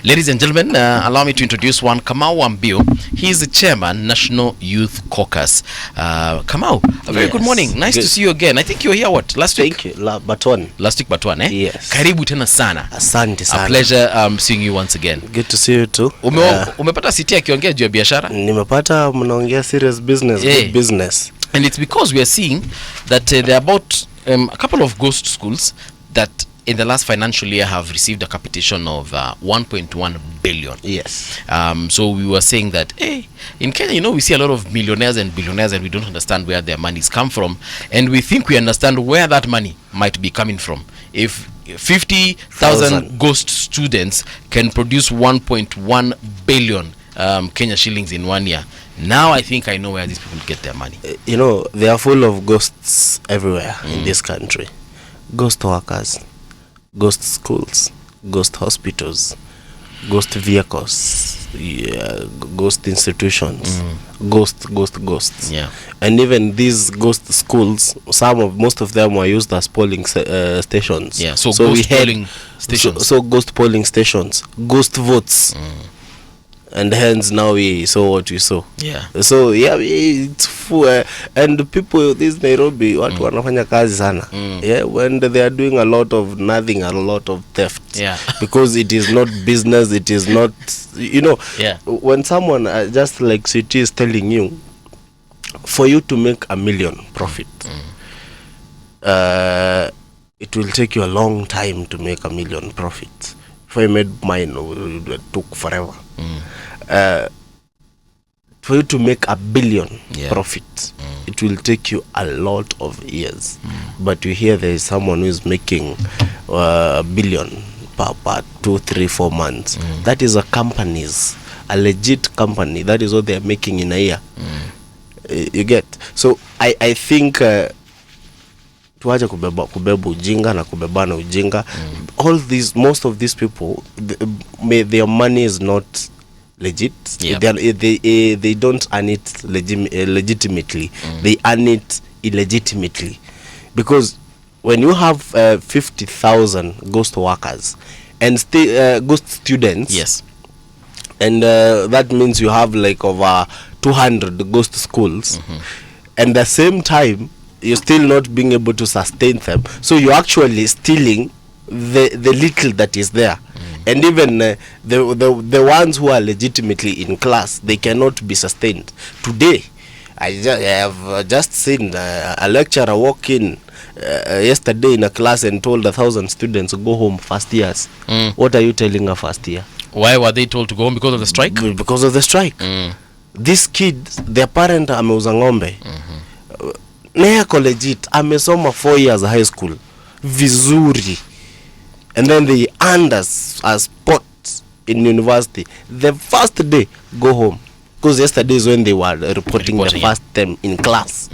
Ladies and gentlemen, allow me to introduce one, Kamau Mbiu. He is the chairman, National Youth Caucus. Kamau, a very good morning. Nice to see you again. I think you were here, last week? Thank you. Last week, Batwan, eh? Yes. Karibu tena sana. Asante sana. A pleasure seeing you once again. Good to see you too. Umepata siti akiongea juu ya biashara? Nimepata mnaongea serious business, good business. And it's because we are seeing that there are about a couple of ghost schools that in the last financial year have received a capitation of 1.1 billion. Yes. So we were saying that, hey, in Kenya, we see a lot of millionaires and billionaires and we don't understand where their monies come from. And we think we understand where that money might be coming from. If 50,000 ghost students can produce 1.1 billion Kenya shillings in 1 year, now I think I know where these people get their money. They are full of ghosts everywhere in this country. Ghost workers, ghost schools, ghost hospitals, ghost vehicles, ghost institutions, ghosts. Yeah. And even these ghost schools, most of them were used as polling stations. Yeah. So ghost polling stations. So ghost polling stations, ghost votes. And hence now we saw what we saw. Yeah. So it's full, and people this Nairobi watu wanafanya kazi sana. Yeah, when they are doing a lot of nothing, a lot of theft. Yeah. Because it is not business, it is not, Yeah. When someone just like City is telling you, for you to make $1 million profit, it will take you a long time to make $1 million profit. If I made mine, it took forever. For you to make $1 billion profit, it will take you a lot of years. But you hear there is someone who is making $1 billion per 2, 3, 4 months. That is a legit company. That is what they are making in a year. You get? So I think tuaje kubeba ujinga na kubebana ujinga. Most of these people, their money is not legit. Yep. They don't earn it legitimately. They earn it illegitimately, because when you have 50,000 ghost workers and ghost students, yes, and that means you have like over 200 ghost schools, and the same time you're still not being able to sustain them, so you're actually stealing the little that is there. And even the ones who are legitimately in class, they cannot be sustained. Today, I have just seen a lecturer walk in yesterday in a class and told 1,000 students to go home first years. What are you telling a first year? Why were they told to go home? Because of the strike? Because of the strike. These kids, their parent ameuza ng'ombe. Neyako legit, amesoma 4 years high school. Vizuri. And then they earned as spot in university. The first day, go home. Because yesterday is when they were reporting the first term in class.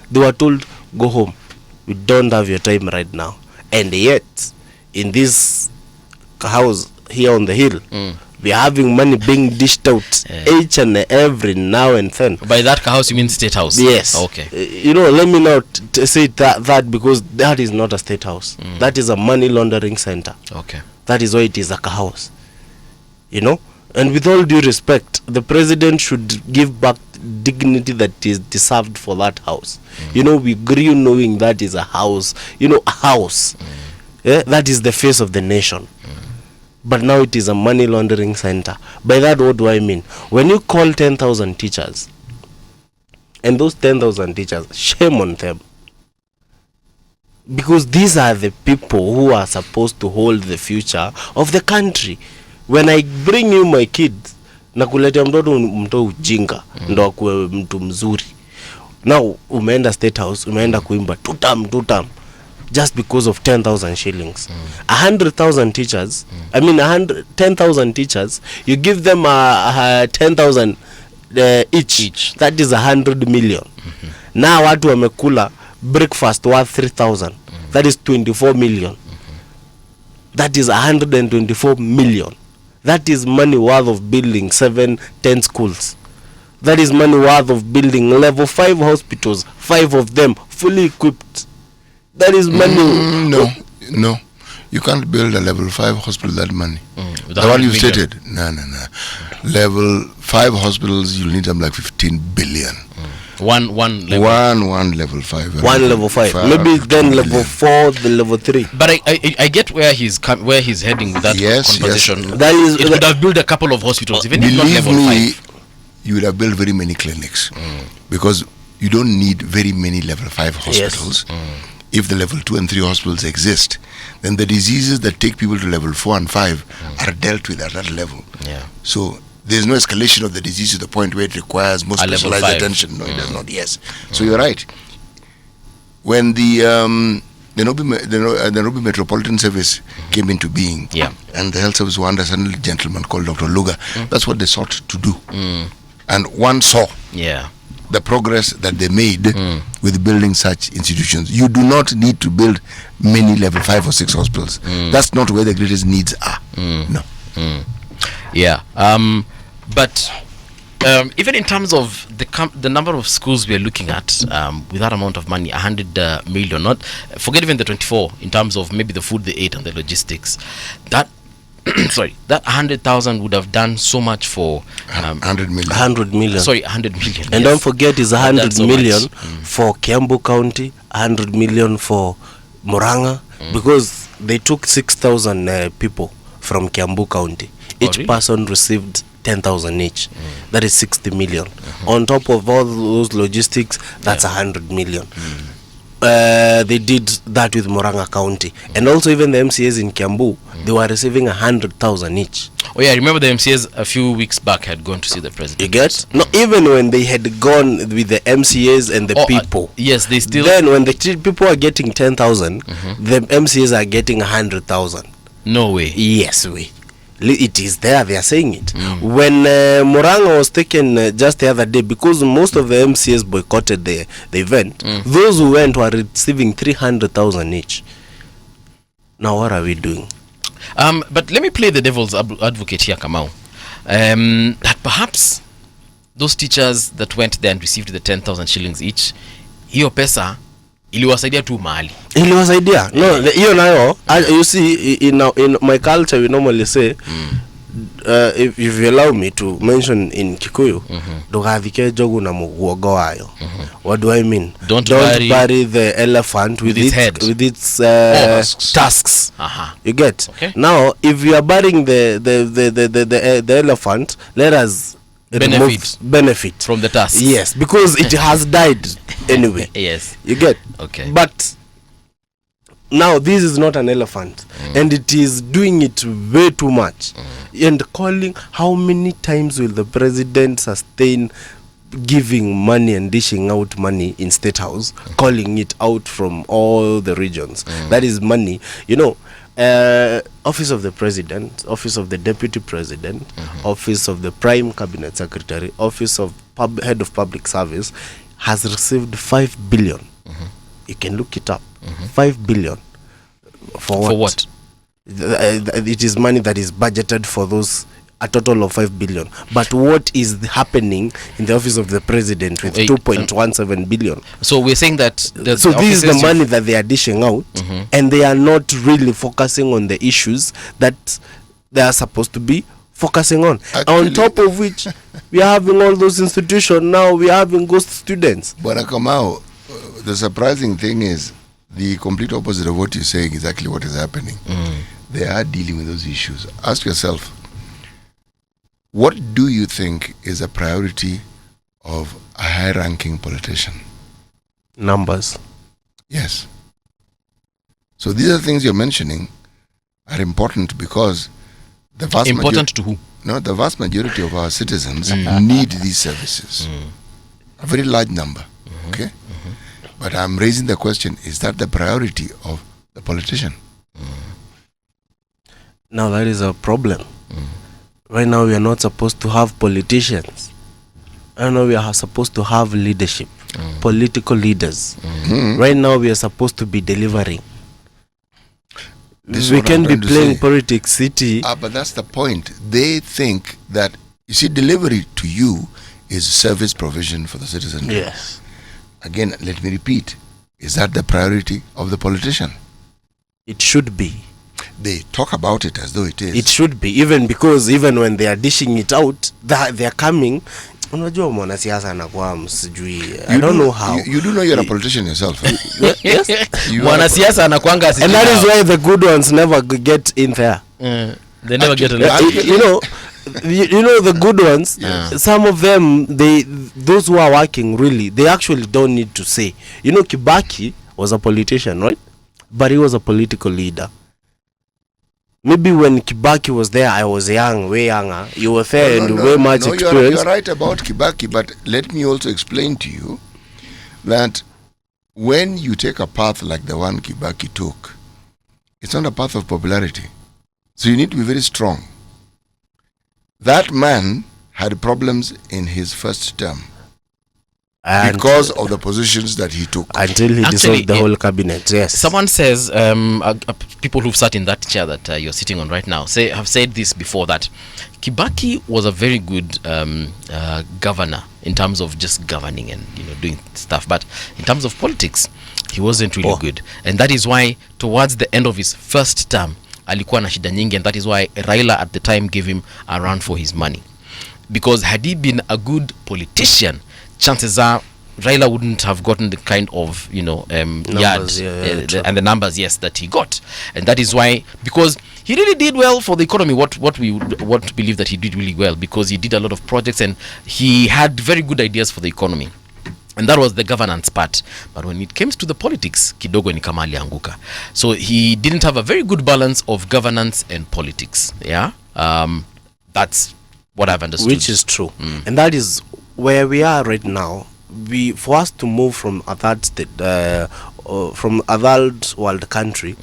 They were told, go home. We don't have your time right now. And yet, in this house here on the hill, we are having money being dished out each and every now and then. By that house, you mean state house? Yes. Okay. Let me not say that because that is not a state house. That is a money laundering center. Okay. That is why it is like a house. And with all due respect, the president should give back dignity that is deserved for that house. We grew knowing that is a house. A house. That is the face of the nation. But now it is a money laundering center. By that, what do I mean? When you call 10,000 teachers, and those 10,000 teachers, shame on them. Because these are the people who are supposed to hold the future of the country. When I bring you my kids, nakuletea mtoto ujinga, ndo akuwe mtu mzuri. Now, umeenda state house, umeenda kuimba, tutam. Just because of 10,000 shillings. 100,000 teachers, 10,000 teachers, you give them 10,000 each. That is 100 million. Now watu wamekula breakfast worth 3,000. That is 24 million. That is 124 million. That is money worth of building 7, 10 schools. That is money worth of building level 5 hospitals, 5 of them fully equipped. That is money. No. You can't build a level 5 hospital with that money. With The one 100 you million. stated. No. Level 5 hospitals, you'll need them like 15 billion. One level. One level 5. One level 5. Maybe then level 4, the level 3. But I get where he's heading with that conversation. Yes. That is, It would have built a couple of hospitals, even if not Believe level me, 5. you would have built very many clinics because you don't need very many level 5 hospitals. If the level 2 and 3 hospitals exist, then the diseases that take people to level 4 and 5 are dealt with at that level. Yeah. So there's no escalation of the disease to the point where it requires more A level specialized 5. attention. No, it does not. Yes. So you're right. When the Nairobi Metropolitan Service came into being, and the health service was under a gentleman called Dr. Luga, that's what they sought to do. And one saw the progress that they made with building such institutions. You do not need to build many level 5 or 6 hospitals. That's not where the greatest needs are. No. Yeah. But even in terms of the number of schools we are looking at, with that amount of money, 100 million, not forget even the 24 in terms of maybe the food they ate and the logistics, that sorry, that 100,000 would have done so much for 100 million. 100 million. Sorry, 100 million. And don't forget, it's 100 so million much. for Kiambu County, 100 million for Murang'a, because they took 6,000 people from Kiambu County. Each really? person received 10,000 each. That is 60 million. On top of all those logistics, that's 100 million. They did that with Murang'a County. And also even the MCAs in Kiambu, they were receiving 100,000 each. Oh yeah, I remember the MCAs a few weeks back had gone to see the president. You get? No, even when they had gone with the MCAs and the people. Yes, they still... Then when the people are getting 10,000, the MCAs are getting 100,000. No way. Yes, way. It is there, they are saying it. When Murang'a was taken just the other day, because most of the MCAs boycotted the event, those who went were receiving 300,000 each. Now what are we doing? But let me play the devil's advocate here, Kamau. That perhaps those teachers that went there and received the 10,000 shillings each, hiyo pesa iliwasaidia tu mahali. Iliwasaidia. No, hiyo nayo, you see, in my culture we normally say, if you allow me to mention in Kikuyu, dogathike jogu na muguogo wayo. What do I mean? Don't bury the elephant with its head, with its tusks. You get? Okay. Now, if you are burying the elephant, let us benefit from the tusks. Yes, because it has died anyway. Yes. You get? Okay. But now this is not an elephant, and it is doing it way too much. And calling, how many times will the president sustain giving money and dishing out money in State House, calling it out from all the regions? That is money. You know, Office of the President, Office of the Deputy President, Office of the Prime Cabinet Secretary, Office of Head of Public Service has received 5 billion. You can look it up. 5 billion. For what? For what? It is money that is budgeted for those, a total of 5 billion. But what is happening in the Office of the President with 2.17 billion? So we're saying that so this is the money that they are dishing out, and they are not really focusing on the issues that they are supposed to be focusing on. Actually, on top of which, we are having all those institutions now, we are having ghost students. But Kamau, the surprising thing is, the complete opposite of what you're saying is actually what is happening. They are dealing with those issues. Ask yourself, what do you think is a priority of a high-ranking politician? Numbers. Yes. So these are things you're mentioning are important because the vast important to who? No, the vast majority of our citizens need these services. A very large number. Okay? But I'm raising the question, is that the priority of the politician? Now that is a problem. Right now we are not supposed to have politicians. Right now we are supposed to have leadership, political leaders. Right now we are supposed to be delivering. We can be playing politics city. But that's the point. They think that, you see, delivery to you is service provision for the citizen. Yes. Again, let me repeat. Is that the priority of the politician? It should be. they talk about it as though it is. It should be, even because even when they are dishing it out, they are coming. Unajua mwanasiasa anakuwa msijui. I don't know how. You do know you're a politician yourself. Yes. Mwanasiasa anakuanga, and that is why the good ones never get in there. They never get elected. You know the good ones, some of them, those who are working really, they actually don't need to say. You know, Kibaki was a politician, right? But he was a political leader. Maybe when Kibaki was there, I was young, way younger. You were there and way much experience. You're right about Kibaki, but let me also explain to you that when you take a path like the one Kibaki took, it's not a path of popularity. So you need to be very strong. That man had problems in his first term because of the positions that he took. Until he dissolved the whole cabinet, yes. Someone says, people who've sat in that chair that you're sitting on right now have said this before, that Kibaki was a very good governor in terms of just governing and doing stuff, but in terms of politics, he wasn't really good. And that is why towards the end of his first term, alikuwa na shida nyingi, and that is why Raila at the time gave him a run for his money. Because had he been a good politician, chances are Raila wouldn't have gotten the kind of numbers, and the numbers, yes, that he got. And that is why, because he really did well for the economy, what we believe that he did really well, because he did a lot of projects and he had very good ideas for the economy. And that was the governance part. But when it came to the politics, kidogo ni kama alianguka. So he didn't have a very good balance of governance and politics. Yeah, that's what I've understood. Which is true, and that is where we are right now. For us to move from a third state, from a third world country,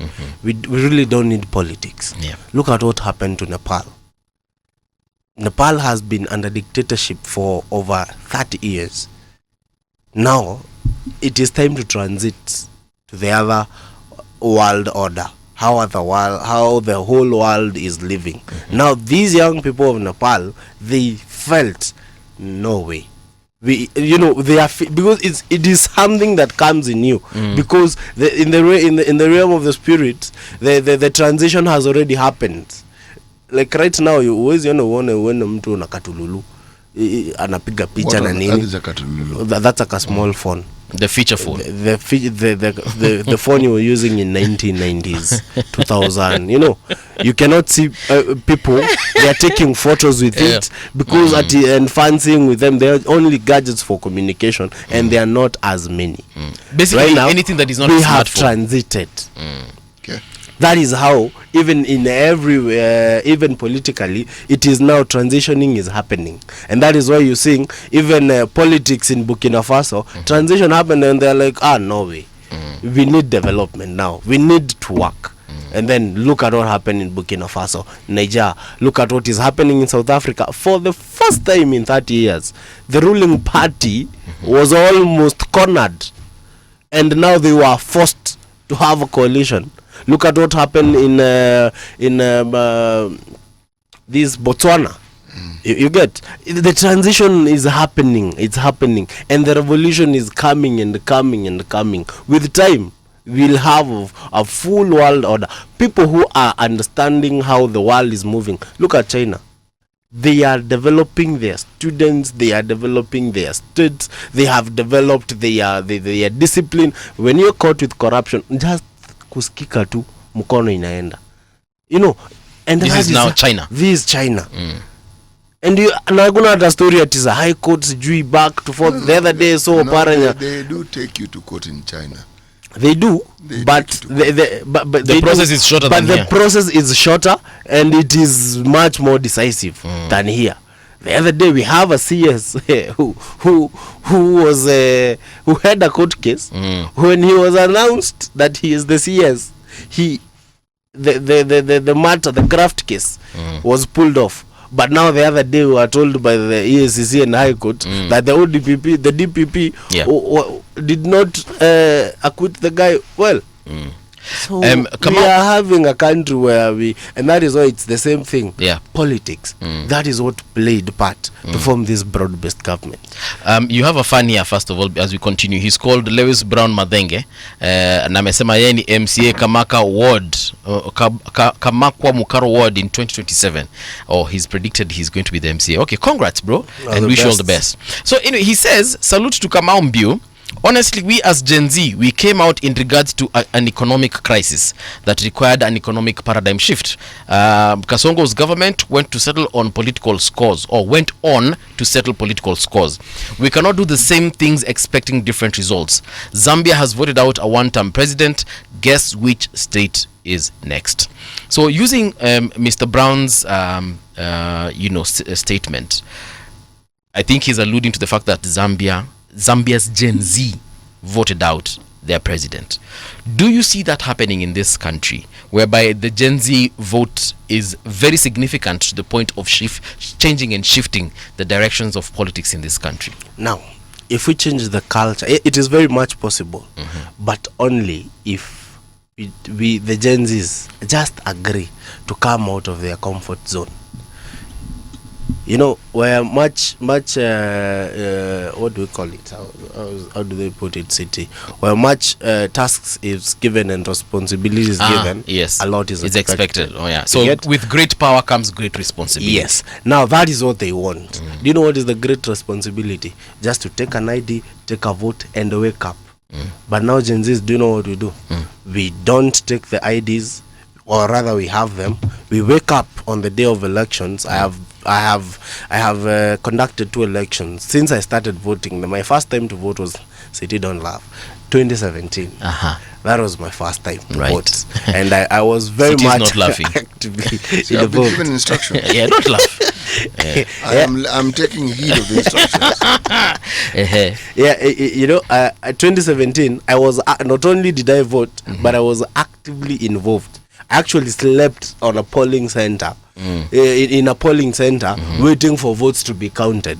we really don't need politics. Yeah. Look at what happened to Nepal. Nepal has been under dictatorship for over 30 years. Now, it is time to transit to the other world order. How the whole world is living. Now, these young people of Nepal, they felt no way. They are because it is something that comes in you. Because in the realm of the spirit, the transition has already happened. Like right now, you always uone mtu na katululu. Anapiga picha na nini. That's like a small phone. The feature phone. The phone you were using in 1990s, 2000. You cannot see people. They are taking photos with it because and fancying with them. They are only gadgets for communication, and they are not as many. Basically, right now, anything that is not we have transited. Okay. That is how, even in everywhere, even politically, it is now transitioning is happening. And that is why you're seeing even politics in Burkina Faso, transition happened and they're like, no way. We need development now. We need to work. And then look at what happened in Burkina Faso, Niger. Look at what is happening in South Africa. For the first time in 30 years, the ruling party was almost cornered. And now they were forced to have a coalition. Look at what happened in this Botswana. You get the transition is happening. It's happening, and the revolution is coming and coming and coming. With time, we'll have a full world order. People who are understanding how the world is moving. Look at China. They are developing their students. They are developing their states. They have developed their discipline. When you're caught with corruption, just kusikika tu mkono inaenda, and this is now China. This is China. And naguna hata story at a high court sijui back to forth the other day. So paranya they do take you to court in China. They do, but the process is shorter. But the process is shorter, and it is much more decisive than here. The other day we have a CS who had a court case. When he was announced that he is the CS, the matter, the graft case was pulled off. But now the other day we were told by the EACC and High Court that the DPP did not acquit the guy well. So we are having a country where and that is why it's the same thing. Politics. That is what played part to form this broad-based government. You have a fan here, first of all, as we continue. He's called Lewis Brown Madenge. Na amesema yeye ni MCA Kamaka Ward, Kamakwa Mukaro Ward in 2027. He's predicted he's going to be the MCA. Okay, congrats, bro. And wish you all the best. So anyway, he says, salute to Kamau Mbiu. Honestly, we as Gen Z, we came out in regards to an economic crisis that required an economic paradigm shift. Kasongo's government went to settle on political scores, or went on to settle political scores. We cannot do the same things expecting different results. Zambia has voted out a one-term president. Guess which state is next? So using Mr. Brown's statement, I think he's alluding to the fact that Zambia's Gen Z voted out their president. Do you see that happening in this country, whereby the Gen Z vote is very significant to the point of changing and shifting the directions of politics in this country? Now, if we change the culture, it is very much possible, but only if the Gen Zs just agree to come out of their comfort zone. You know, where much what do we call it? How do they put it, city? Where much tasks is given and responsibility is given, yes, a lot is expected. Oh yeah. So with great power comes great responsibility. Yes. Now that is what they want. Do you know what is the great responsibility? Just to take an ID, take a vote, and wake up. But now Gen Zs, do you know what we do? We don't take the IDs, or rather we have them. We wake up on the day of elections. I have conducted 2 elections since I started voting. My first time to vote was City Don't Laugh, 2017. That was my first time to vote, and I was very much not laughing. actively in the vote. Given instructions. Yeah, don't laugh. I'm taking heed of the instructions. You know, 2017, I was not only did I vote, but I was actively involved. I actually slept on a polling center, in a polling center, waiting for votes to be counted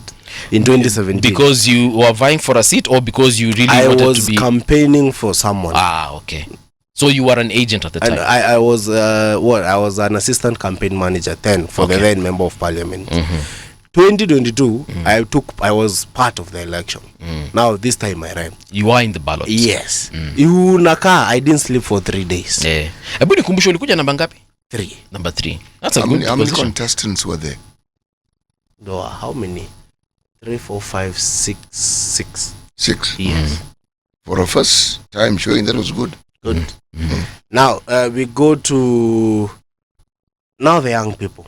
in 2017. Because you were vying for a seat, or because you really wanted to be... I was campaigning for someone. Okay. So you were an agent at the time? I was I was an assistant campaign manager then for the then member of parliament. 2022, I was part of the election. Now this time I ran. You are in the ballot? Yes. I didn't sleep for 3 days. Hebu nikumbushe ulikuja namba ngapi? 3. Number 3. That's a good How many contestants were there? How many? 3, 4, 5, 6. 6. Yes. For a first time showing, that was good. Good. Now we go to the young people.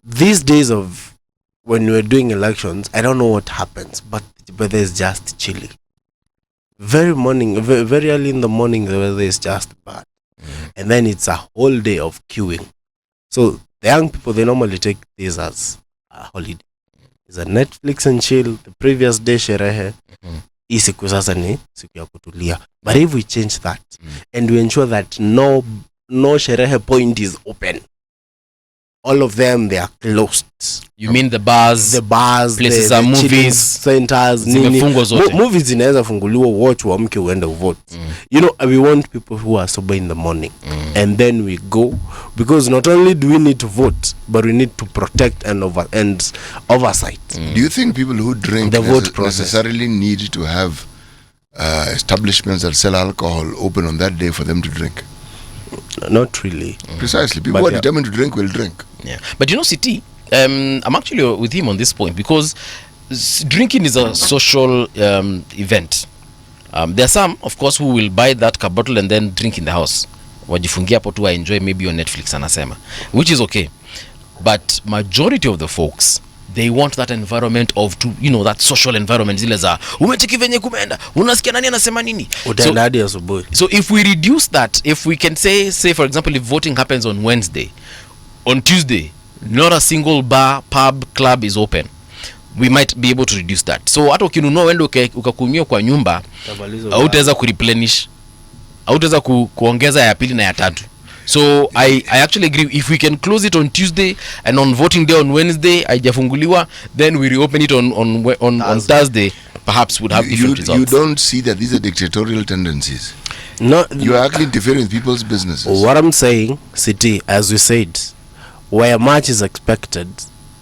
These days of when we're doing elections, I don't know what happens, but there's just chilly. Very early in the morning, the weather is just bad. And then it's a whole day of queuing. So the young people, they normally take this as a holiday. It's a Netflix and chill. The previous day, sherehe. Siku sasa ni siku ya kutulia. But if we change that and we ensure that no sherehe point is open, all of them, they are closed. You mean the bars, places the are movies, centers, movies zinaweza funguliwa, watch uamke uende vote. You know, we want people who are sober in the morning, and then we go, because not only do we need to vote, but we need to protect and oversight. Do you think people who drink the vote process necessarily need to have establishments that sell alcohol open on that day for them to drink? Not really. Precisely. People who are determined to drink will drink. Yeah. But you know, CT, I'm actually with him on this point, because drinking is a social event. There are some, of course, who will buy that bottle and then drink in the house. Wajifungia hapo tu enjoy maybe on Netflix anasema, which is okay. But majority of the folks, they want that environment of that social environment, zile za umecheki venye kumeenda, unasikia nani anasema nini. So if we reduce that, if we can say for example, if voting happens on Wednesday, on Tuesday not a single bar, pub, club is open, we might be able to reduce that. So hata ukinunua wende ukakunywa kwa nyumba, hautaweza kureplenish, hautaweza kuongeza ya pili na ya tatu. So I actually agree, if we can close it on Tuesday and on voting day on Wednesday haijafunguliwa, then we reopen it on Thursday, perhaps would have different results. You don't see that these are dictatorial tendencies? No, You are actually interfering with people's businesses. what I'm saying, City, as we said, where much is expected,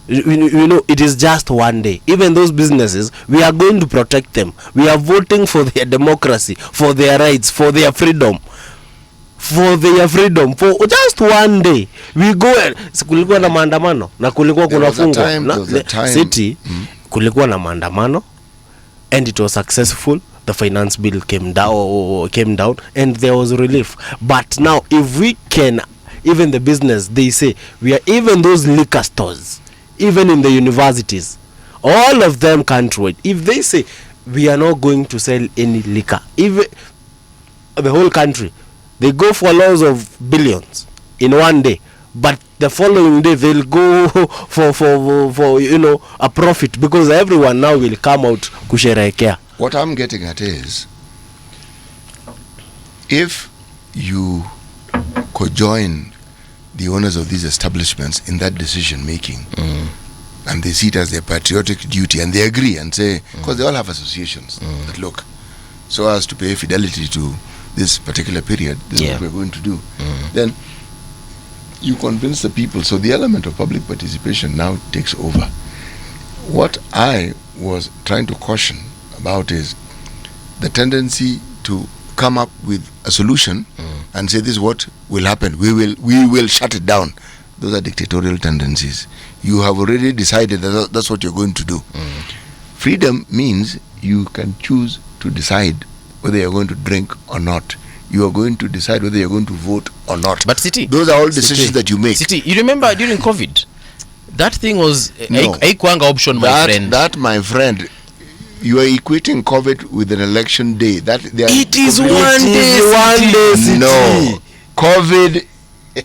you know, it is just one day. Even those businesses, we are going to protect them. We are voting for their democracy, for their rights, for their freedom. For just one day we go. Kulikuwa na maandamano na kulikuwa kuna fungo City, kulikuwa na maandamano and it was successful. The finance bill came down and there was relief. But now if we can, even the business, they say we are, even those liquor stores, even in the universities, all of them can't wait. If they say we are not going to sell any liquor, even the whole country, they go for loss of billions in one day, but the following day they'll go for you know, a profit, because everyone now will come out kusherehekea. What I'm getting at is, if you could join the owners of these establishments in that decision making, and they see it as their patriotic duty, and they agree and say, because they all have associations, that look, so as to pay fidelity to this particular period, this is what we're going to do, then you convince the people. So the element of public participation now takes over. What I was trying to caution about is the tendency to come up with a solution and say, this is what will happen, we will shut it down. Those are dictatorial tendencies. You have already decided that that's what you're going to do. Freedom means you can choose to decide whether you're going to drink or not. You are going to decide whether you're going to vote or not. But City, those are all decisions that you make. City, you remember during COVID, that thing was a option, my friend. That, my friend, you are equating COVID with an election day. It is one day. No, COVID,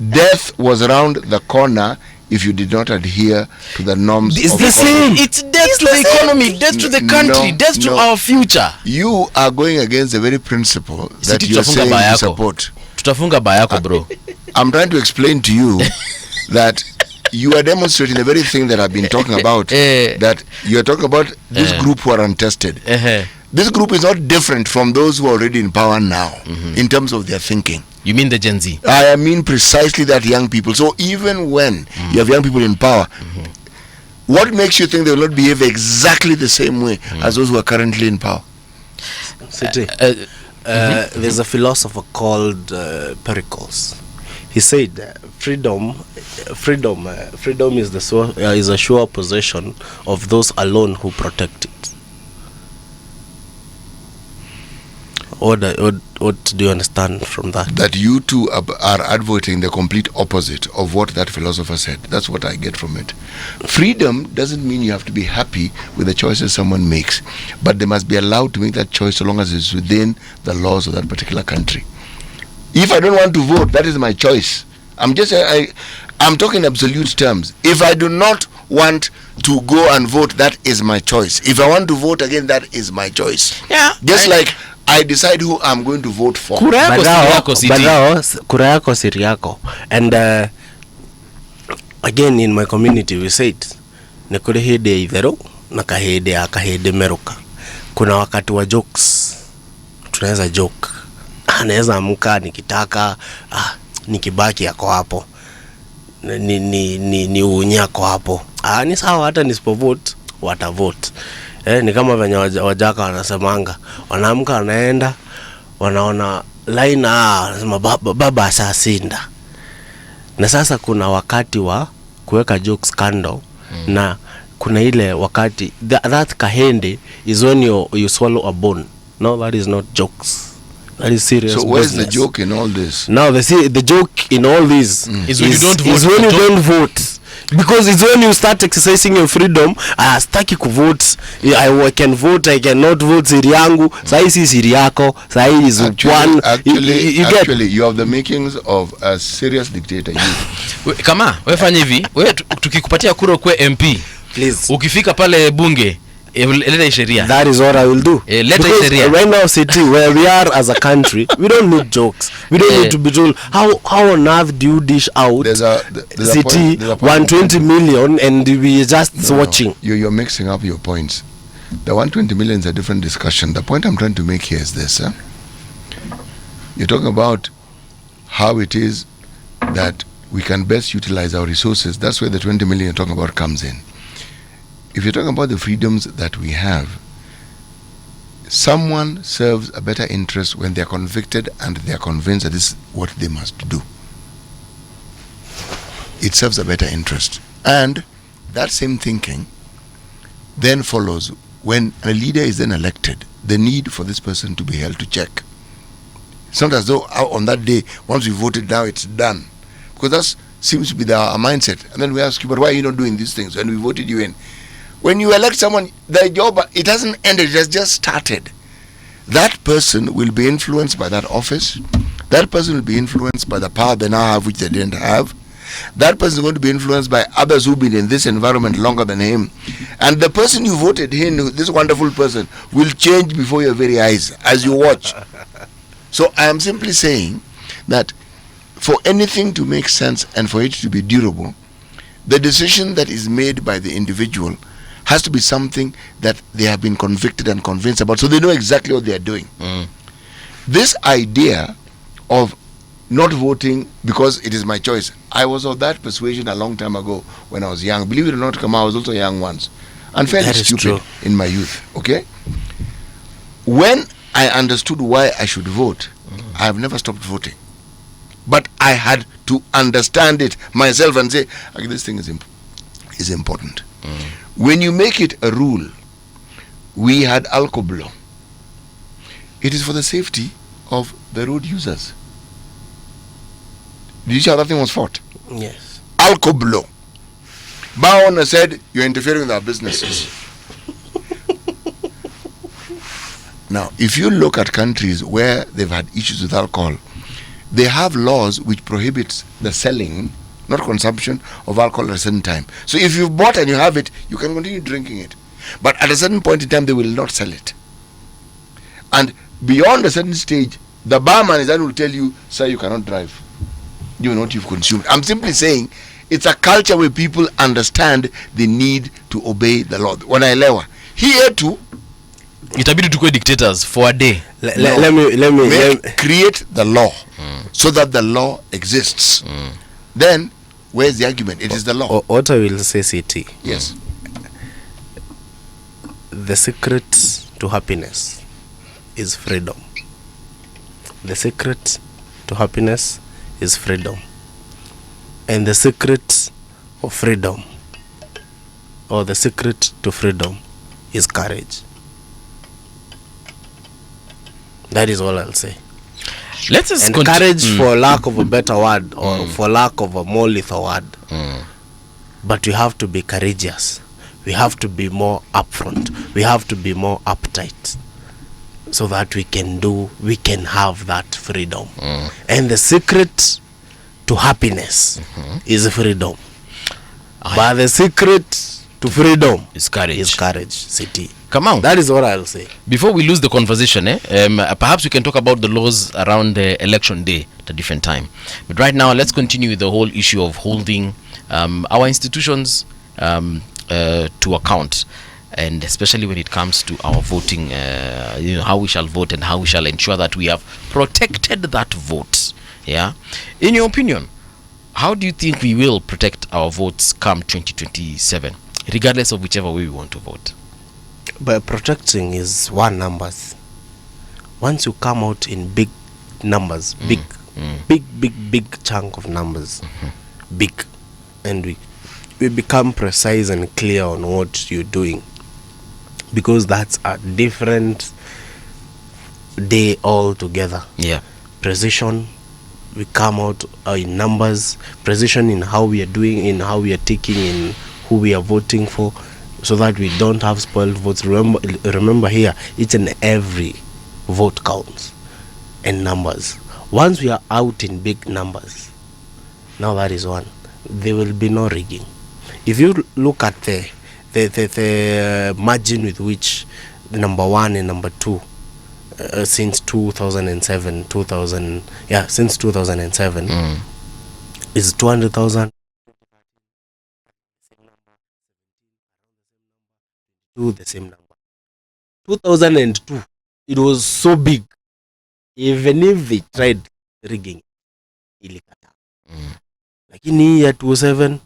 death was around the corner if you did not adhere to the norms. It's of the same. COVID. It's death to the economy, death to the country, death to our future. You are going against the very principle that you are saying you support. Tutafunga bayako, bro. I'm trying to explain to you that you are demonstrating the very thing that I've been talking about. That you are talking about this group who are untested. This group is not different from those who are already in power now, in terms of their thinking. You mean the Gen Z? I mean precisely that, young people. So even when you have young people in power, what makes you think they will not behave exactly the same way as those who are currently in power? There's a philosopher called Pericles. He said, freedom is a sure possession of those alone who protect it. What do you understand from that? That you two are advocating the complete opposite of what that philosopher said. That's what I get from it. Freedom doesn't mean you have to be happy with the choices someone makes, but they must be allowed to make that choice so long as it's within the laws of that particular country. If I don't want to vote, that is my choice. I'm talking absolute terms. If I do not want to go and vote, that is my choice. If I want to vote again, that is my choice. Yeah. Just like I decide who I'm going to vote for. Kura yako siri yako. And again, in my community we said, nikuri hede idhero na kahede meruka. Kuna wakati wa jokes, tunaweza joke. Anaweza amka nikitaka, nikibaki yako hapo, ni unyako hapo. Ni sawa, hata nisipovote watavote. Ni kama venye wajaka wanasemanga, wanaamka wanaenda, wanaona line, wanasema baba asasinda. Na sasa kuna wakati wa kuweka jokes kando, na kuna ile wakati that kahende is when you swallow a bone. No, that is not jokes. That is serious. So where's the joke in all this? Now the joke in all this is when you don't vote. Is when you don't vote. Because it's when you start exercising your freedom. Staki kuvote, I can vote, I cannot vote, siri yangu. Sai si siri yako. Sai is one. Actually, you have the makings of a serious dictator. Kama wewe fanya hivi, wewe tukikupatia kura kwa MP, please, ukifika pale bunge, leta sheria. That is what I will do. Because right now, City, where we are as a country, we don't need jokes. We don't need to be told how on earth do you dish out there's City 120 million and we just watching. You're mixing up your points. The 120 million is a different discussion. The point I'm trying to make here is this. You're talking about how it is that we can best utilize our resources. That's where the 20 million you're talking about comes in. If you're talking about the freedoms that we have, someone serves a better interest when they're convicted and they're convinced that this is what they must do. It serves a better interest. And that same thinking then follows when a leader is then elected, the need for this person to be held to check. It's not as though on that day, once we voted, now it's done. Because that seems to be our mindset. And then we ask you, but why are you not doing these things when we voted you in? When you elect someone, the job, it hasn't ended, it has just started. That person will be influenced by that office. That person will be influenced by the power they now have, which they didn't have. That person is going to be influenced by others who've been in this environment longer than him. And the person you voted in, this wonderful person, will change before your very eyes as you watch. So I am simply saying that for anything to make sense and for it to be durable, the decision that is made by the individual has to be something that they have been convicted and convinced about, so they know exactly what they are doing. This idea of not voting because it is my choice, I was of that persuasion a long time ago when I was young. Believe it or not, Kamau, I was also young once and fairly stupid in my youth. Okay, when I understood why I should vote, I have never stopped voting. But I had to understand it myself and say, okay, this thing is important. When you make it a rule, we had alcohol. It is for the safety of the road users. Did you see how that thing was fought? Yes. Alcohol. Baona said, you're interfering with our businesses. Now, if you look at countries where they've had issues with alcohol, they have laws which prohibit the selling, not consumption, of alcohol at a certain time. So if you've bought and you have it, you can continue drinking it. But at a certain point in time, they will not sell it. And beyond a certain stage, the barman is that will tell you, sir, you cannot drive. You know what you've consumed. I'm simply saying, it's a culture where people understand the need to obey the law. When I lewa, here too, itabidi tukue dictators for a day. Let me create the law so that the law exists. Then where's the argument? It is the law. What I will say, CT. Yes. The secret to happiness is freedom. The secret to happiness is freedom. And the secret of freedom, or the secret to freedom, is courage. That is all I'll say. Let us and courage, for lack of a better word, or for lack of a more lethal word. But we have to be courageous. We have to be more upfront. We have to be more uptight, so that we can have that freedom. And the secret to happiness is freedom. But the secret to freedom is courage. City. Kamau, that is what I'll say. Before we lose the conversation, perhaps we can talk about the laws around the election day at a different time. But right now, let's continue with the whole issue of holding our institutions to account, and especially when it comes to our voting, how we shall vote and how we shall ensure that we have protected that vote. Yeah, in your opinion, how do you think we will protect our votes come 2027, regardless of whichever way we want to vote? By protecting is one numbers. Once you come out in big numbers, big chunk of numbers, big, and we become precise and clear on what you're doing, because that's a different day altogether. Yeah, precision. We come out in numbers, precision in how we are doing, in how we are taking, in who we are voting for, so that we don't have spoiled votes. Remember here, each and every vote counts, and numbers. Once we are out in big numbers, now that is one, there will be no rigging. If you look at the margin with which the number one and number two, since 2007, since 2007, is 200,000. The same number. 2002, it was so big. even if they tried rigging ilikata. Lakini hii ya 207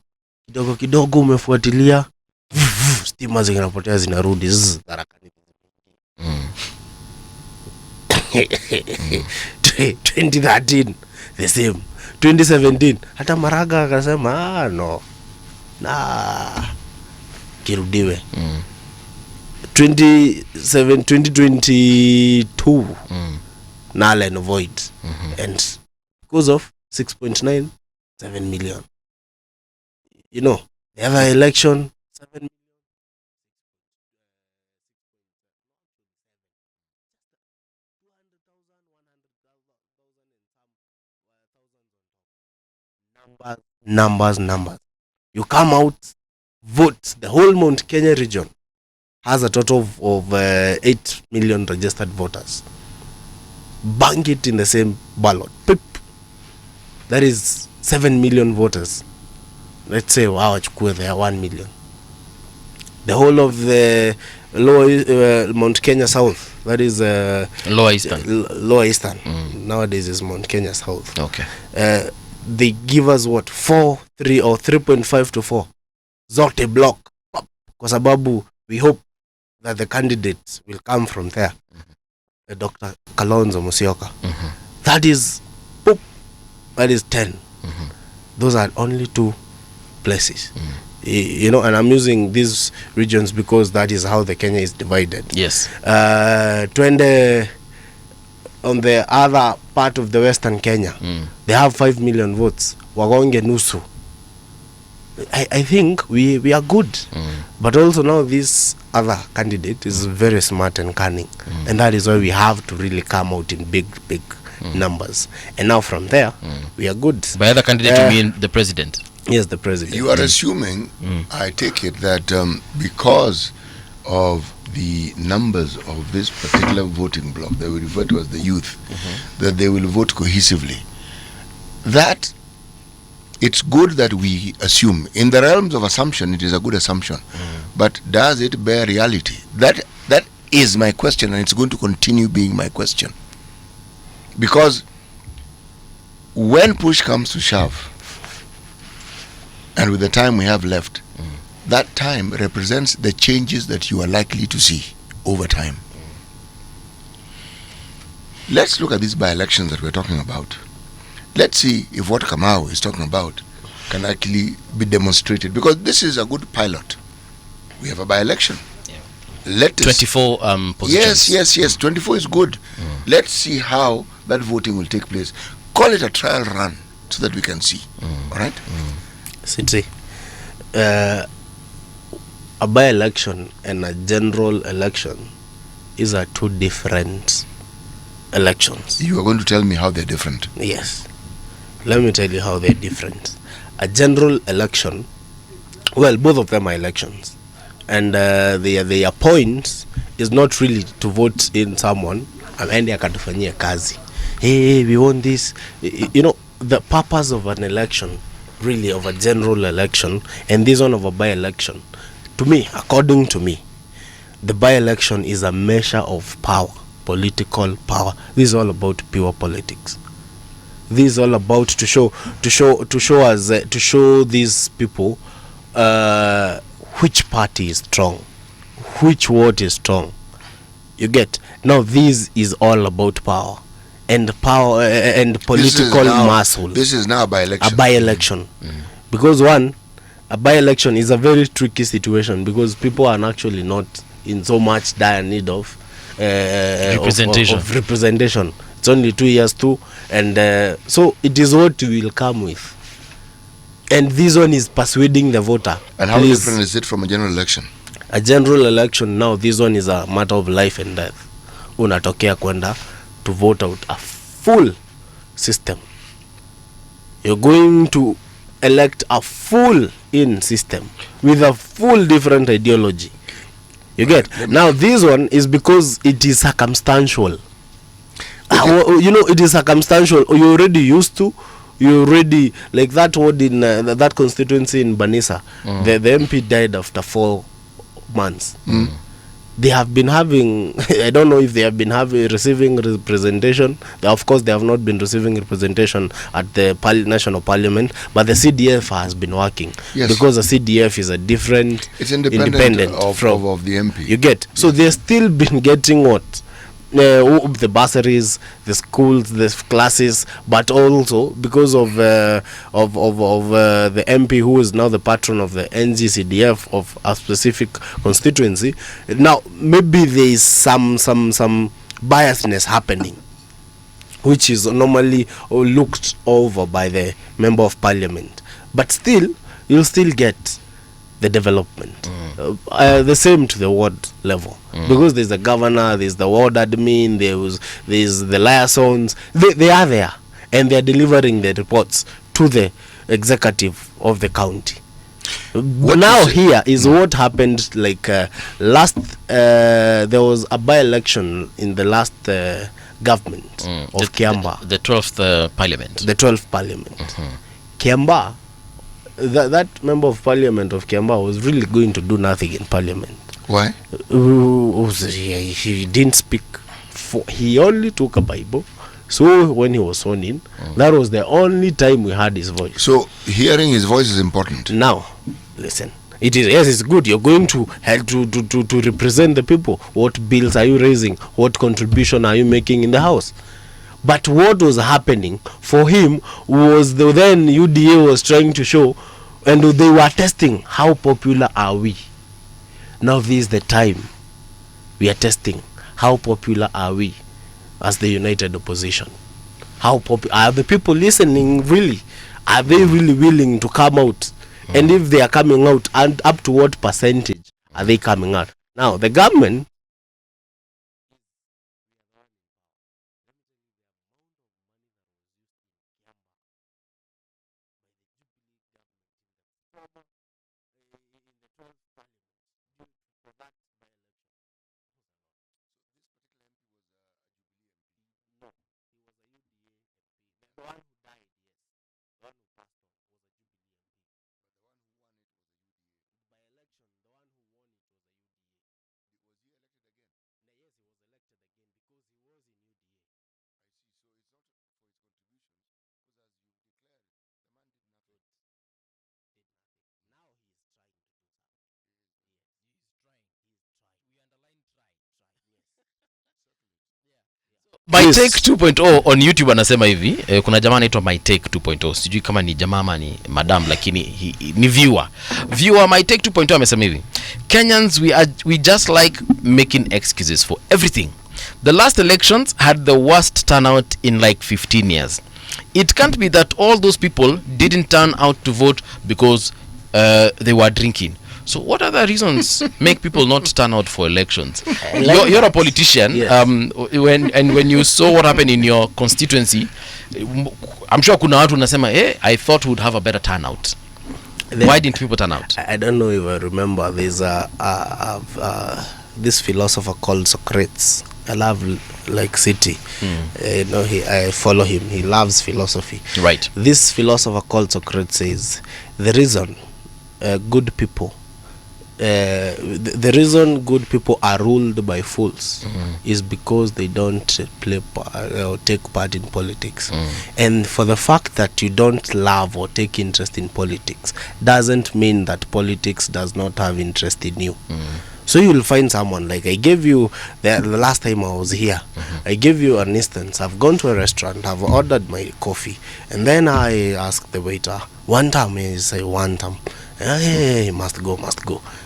kidogo kidogo umefuatilia, stima zinapotea zinarudi harakani. 2013 the same, 2017 hata Maraga akasema no na kirudiwe. 2022 null and void, and because of 6.97 million. You know, the other election 7 million. Numbers. You come out, vote. The whole Mount Kenya region has a total of 8 million registered voters. Bank it in the same ballot. Pip. That is 7 million voters. Let's say wow, they are 1 million. The whole of the lower Mount Kenya South, that is Lower Eastern. Lower Eastern. Nowadays is Mount Kenya South. Okay. They give us what, 4, 3 or 3.5 to 4 zote block, kwa sababu we hope that the candidates will come from there. Dr. Kalonzo Musyoka. That is poop. That is 10. Those are only 2 places. You know, and I'm using these regions because that is how the Kenya is divided. Yes. Twende on the other part of the Western Kenya, they have 5 million votes. Wagonge nusu. I think we are good. But also now this other candidate is very smart and cunning. And that is why we have to really come out in big numbers. And now from there, we are good. By other candidate, you mean the president? Yes, the president. You are assuming, I take it, that because of the numbers of this particular voting bloc that we refer to as the youth, that they will vote cohesively. That it's good that we assume. In the realms of assumption, it is a good assumption. But does it bear reality? That is my question, and it's going to continue being my question. Because when push comes to shove, and with the time we have left, that time represents the changes that you are likely to see over time. Let's look at these by-elections that we're talking about. Let's see if what Kamau is talking about can actually be demonstrated, because this is a good pilot. We have a by-election. Let us 24 positions. Yes. 24 is good. Let's see how that voting will take place. Call it a trial run so that we can see. All right? See, a by-election and a general election is 2 different elections. You are going to tell me how they're different. Yes. Let me tell you how they're different. A general election, well, both of them are elections. And their point is not really to vote in someone and akatufanyia kazi. Hey, we want this. You know, the purpose of an election, really of a general election, and this one of a by-election, to me, according to me, the by-election is a measure of power, political power. This is all about pure politics. This is all about to show these people which party is strong, which ward is strong. You get? Now this is all about power and political muscle. This is now a by-election. A by-election. Because a by-election is a very tricky situation, because people are actually not in so much dire need of representation. It's only 2 years too, and so it is what we will come with. And this one is persuading the voter. And how different is it from a general election? A general election now, this one is a matter of life and death. Unatokea kwenda to vote out a full system. You're going to elect a full in system with a full different ideology. You get? Now this one is because it is circumstantial. You know, it is circumstantial. You already used to. You already, like that ward in that constituency in Banisa, the MP died after 4 months they have been having I don't know if they have been receiving representation. Of course they have not been receiving representation at the national parliament, but the CDF has been working. Yes. Because the CDF is a different, it's independent of the MP. You get, so they've still been getting what the bursaries, the schools, the classes, but also because of the MP who is now the patron of the NGCDF of a specific constituency. Now maybe there is some biasness happening, which is normally looked over by the member of parliament, but still you'll still get the development. The same to the ward level, because there's the governor, there's the ward admin, there's the liaisons. They are there and they're delivering the reports to the executive of the county. Now here is what happened, like last there was a by-election in the last government of Kiamba, the 12th parliament. The 12th parliament. Kiamba, that member of parliament of Kamau was really going to do nothing in parliament. Why? He didn't speak. He only took a Bible. So when he was sworn in, that was the only time we heard his voice. So hearing his voice is important. Now, listen. It is, yes, it's good. You're going to help to represent the people. What bills are you raising? What contribution are you making in the house? But what was happening for him was then UDA was trying to show, and they were testing how popular are we. Now this is the time we are testing how popular are we as the united opposition. How popular are the people listening? Really, are they really willing to come out? And if they are coming out, and up to what percentage are they coming out? Now the government My Take 2.0 on YouTube anasema hivi, kuna jamaa anaitwa My Take 2.0, sijui kama ni jamaa ama ni madam, lakini ni viewer. My Take 2.0 amesema hivi: Kenyans, we just like making excuses for everything. The last elections had the worst turnout in like 15 years. It can't be that all those people didn't turn out to vote because they were drinking. So what other reasons make people not turn out for elections? You're a politician. Yes. When you saw what happened in your constituency, I'm sure kuna watu unasema, hey, I thought we'd have a better turnout. Why didn't people turn out? I don't know if I remember. There's this philosopher called Socrates. I love like city. I follow him. He loves philosophy. Right. This philosopher called Socrates says the reason good people the reason good people are ruled by fools is because they don't play or take part in politics. And for the fact that you don't love or take interest in politics doesn't mean that politics does not have interest in you. So you'll find someone, like I gave you the last time I was here, I gave you an instance. I've gone to a restaurant, I've ordered my coffee, and then I ask the waiter, one time, he say one time, hey, must go.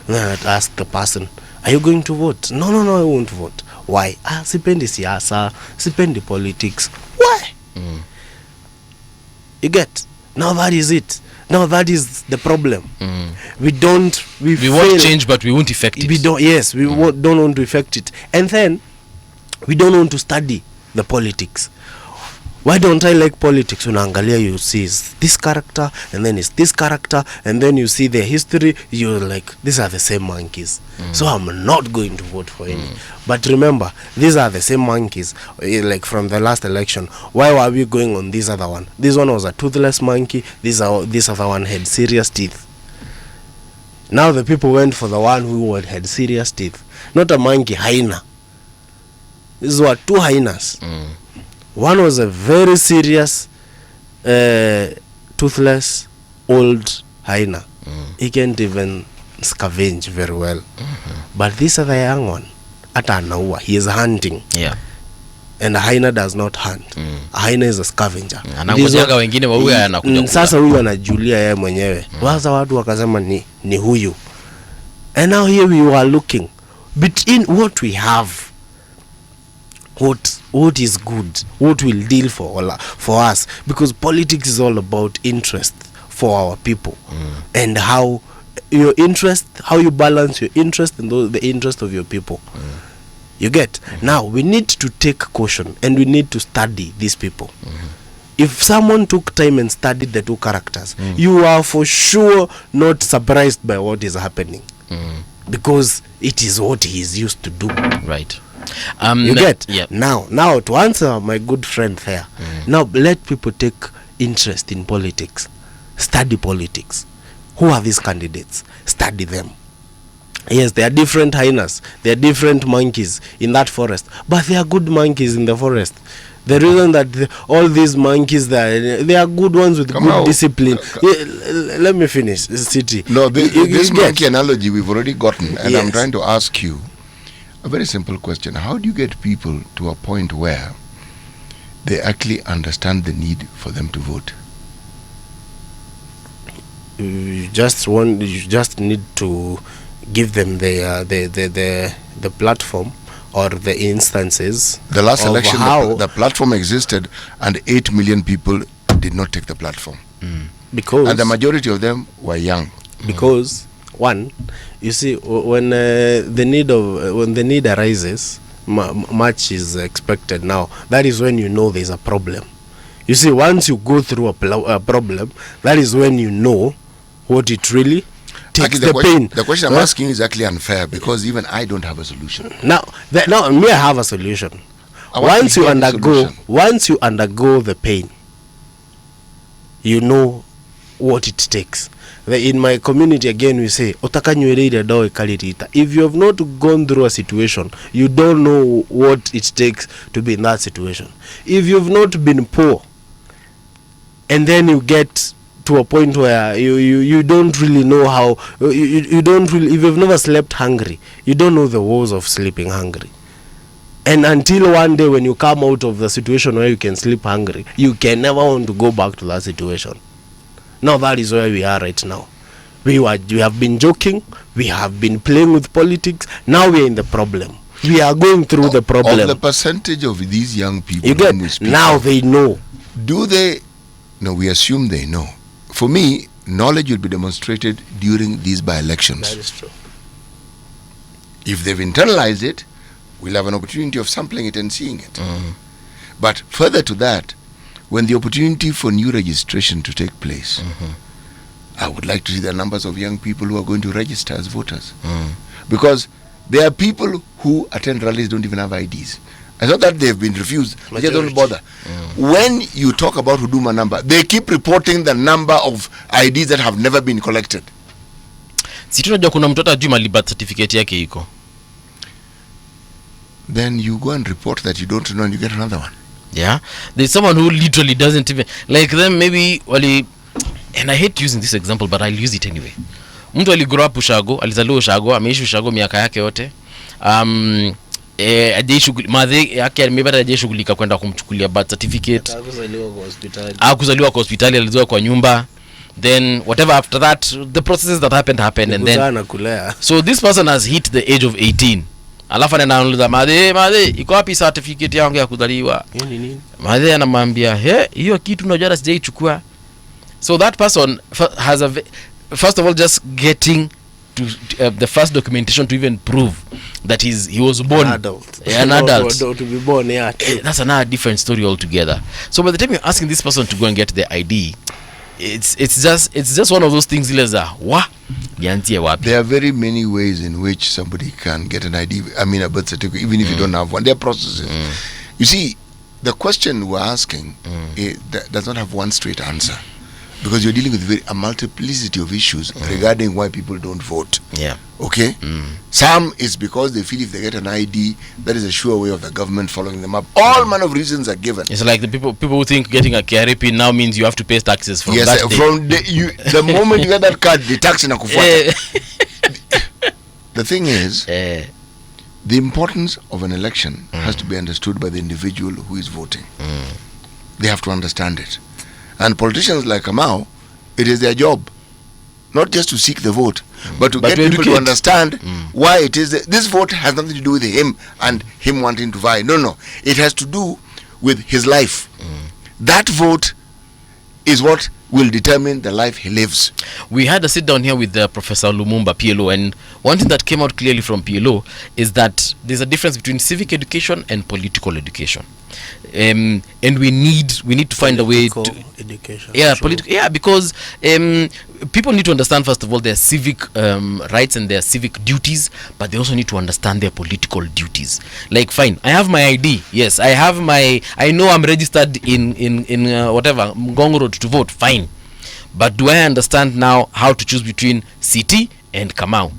And then I ask the person, are you going to vote? No, I won't vote. Why? Sipendi siasa, sipendi politics. Why? You get? Now that is it. Now that is the problem. We want change, but we won't affect it. We don't. Yes, we don't want to affect it, and then we don't want to study the politics. Why don't I like politics? Unaangalia, you see is this character, and then it's this character, and then you see the history. You're like, these are the same monkeys, so I'm not going to vote for any. But remember, these are the same monkeys. Like from the last election, why were we going on this other one? This one was a toothless monkey. This other one had serious teeth. Now the people went for the one who had serious teeth. Not a monkey, hyena. These were two hyenas. One was a very serious, toothless, old hyena. He can't even scavenge very well. But this other young one, Atanaua, he is hunting. Yeah. And a hyena does not hunt. A hyena is a scavenger. Anangojaga wengine wa huyu anakuja kula. Sasa huyu anajulia yeye mwenyewe. Waza watu wakasema ni huyu. And now here we are looking between what we have, what is good, what will deal for us, because politics is all about interest for our people, and how your interest, how you balance your interest and the interest of your people. You get? Now we need to take caution and we need to study these people. If someone took time and studied the two characters, you are for sure not surprised by what is happening, because it is what he is used to do. Right. You get? Yep. Now to answer my good friend there, now let people take interest in politics. Study politics. Who are these candidates? Study them. Yes, they are different hyenas, they are different monkeys in that forest, but they are good monkeys in the forest. The reason that all these monkeys, they are good ones with Kamau, good discipline. Let me finish, City. No, this you monkey analogy we've already gotten, and I'm Yes. trying to ask you a very simple question. How do you get people to a point where they actually understand the need for them to vote? You just need to give them the platform or the instances. The last of election, how, the platform existed, and 8 million people did not take the platform. because And the majority of them were young. because one, you see, when the need arises, much is expected. Now that is when you know there's a problem. You see, once you go through a problem, that is when you know what it really takes. Actually, The pain. the question I'm asking is actually unfair, because even I don't have a solution. Now me, I have a solution. I want Once to you hear the undergo solution. the pain, you know what it takes. In my community, again, we say, if you have not gone through a situation, you don't know what it takes to be in that situation. If you've not been poor, and then you get to a point where you don't really know how, you don't really, if you've never slept hungry, you don't know the woes of sleeping hungry. And until one day when you come out of the situation where you can sleep hungry, you can never want to go back to that situation. Now that is where we are right now. We have been joking, we have been playing with politics, now we are in the problem. We are going through the problem. Of the percentage of these young people, You get? whom we speak Now of, they know. do they? No, we assume they know. For me, knowledge will be demonstrated during these by-elections. That is true. If they've internalized it, we'll have an opportunity of sampling it and seeing it. But further to that, when the opportunity for new registration to take place, I would like to see the numbers of young people who are going to register as voters. Because there are people who attend rallies don't even have IDs. It's not that they've been refused, they just don't bother. When you talk about Huduma number, they keep reporting the number of IDs that have never been collected. Si tunajua kuna mtoto ajui mali birth certificate yake iko. Then you go and report that you don't know and you get another one. Yeah, there's someone who literally doesn't even like them. Maybe wali, and I hate using this example, but I'll use it anyway. Mtu aligrow up Ushago, alizaliwa Ushago, ameishi Ushago miaka yake yote. Madhe yake amebata hajashughulika kwenda kumchukulia birth certificate. Akuzaliwa kwa hospitali, alizaliwa kwa nyumba. Then whatever after that, the processes that happened, and then so this person has hit the age of 18. Alafu anauliza madhe iko wapi certificate yangu ya kuzaliwa? Nini? Madhe anamwambia hiyo kitu unajua sijaichukua. So that person has first of all just getting to the first documentation to even prove that he was born an adult. To be born, yeah. That's another different story altogether. So by the time you're asking this person to go and get the ID, it's just one of those things. There are very many ways in which somebody can get an ID, a birth certificate, even if you don't have one. There are processes. You see, the question we're asking does not have one straight answer. because you're dealing with a multiplicity of issues regarding why people don't vote. Yeah. Okay? Some is because they feel if they get an ID, that is a sure way of the government following them up. All manner of reasons are given. It's like the people who think getting a KRA pin now means you have to pay taxes from Yes, that day. from the moment you get that card, the tax inakufuata. The thing is, the importance of an election has to be understood by the individual who is voting. They have to understand it. And politicians like Kamau, it is their job not just to seek the vote, but to get people to understand why it is this vote has nothing to do with him and him wanting to vie. No. It has to do with his life. That vote is what will determine the life he lives. We had a sit down here with Professor Lumumba, PLO, and one thing that came out clearly from PLO is that there's a difference between civic education and political education. And we need to find a way to education. Because people need to understand, first of all, their civic rights and their civic duties, but they also need to understand their political duties. Like, fine, I have my ID. Yes, I know I'm registered in whatever Ngong Road to vote. Fine, but do I understand now how to choose between CT and Kamau?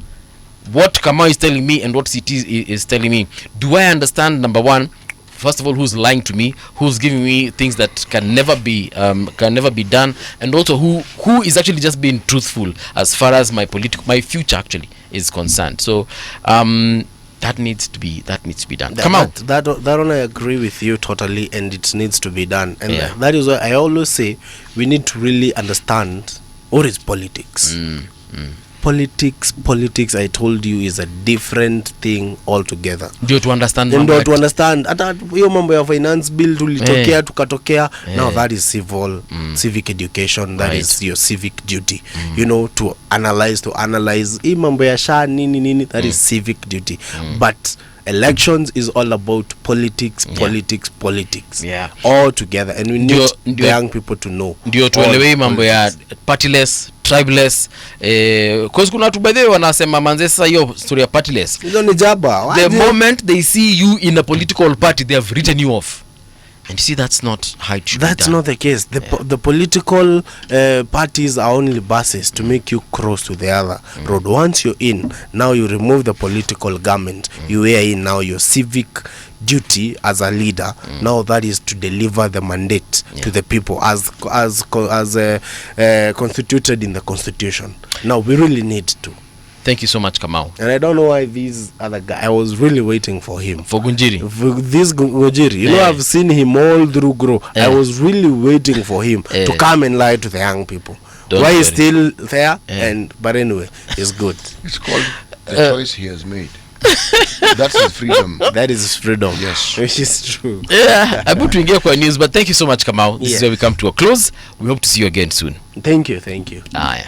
What Kamau is telling me and what CT is telling me, do I understand? Number one, first of all, who's lying to me, who's giving me things that can never be done, and also who is actually just being truthful as far as my future actually is concerned. So that needs to be done. Come on. That one I agree with you totally, and it needs to be done. And Yeah. that is why I always say we need to really understand what is politics. Politics, I told you, is a different thing altogether. Ndio to understand Ndio to understand hata hiyo mambo ya finance bill tulitokea tukatokea. Now that is civic education, that is your civic duty. You know, to analyze hii mambo ya sha nini, that is civic duty. But elections is all about politics. Yeah. All together, and we need the young people to know. Ndio tuelewe mambo ya partyless, tribeless, cause kuna watu by the way wanasema manze sasa hiyo story ya partyless. Hizo ni jaba. The moment they see you in a political party, they have written you off. And you see, that's not how it should be done. That's not the case. The political parties are only buses to make you cross to the other road. Once you're in, now you remove the political garment. You wear in now your civic duty as a leader. Now that is to deliver the mandate to the people as constituted in the constitution. Now we really need to. Thank you so much, Kamau. And I don't know why these other guy, I was really waiting for him. For Gunjiri. This Gunjiri. You know, I've seen him all through grow. I was really waiting for him to come and lie to the young people. Why he's still there? But anyway, it's good. It's called the choice he has made. That's his freedom. That is his freedom. Yes. Which is true. About to engage kwa news, but thank you so much, Kamau. This is where we come to a close. We hope to see you again soon. Thank you. Aye.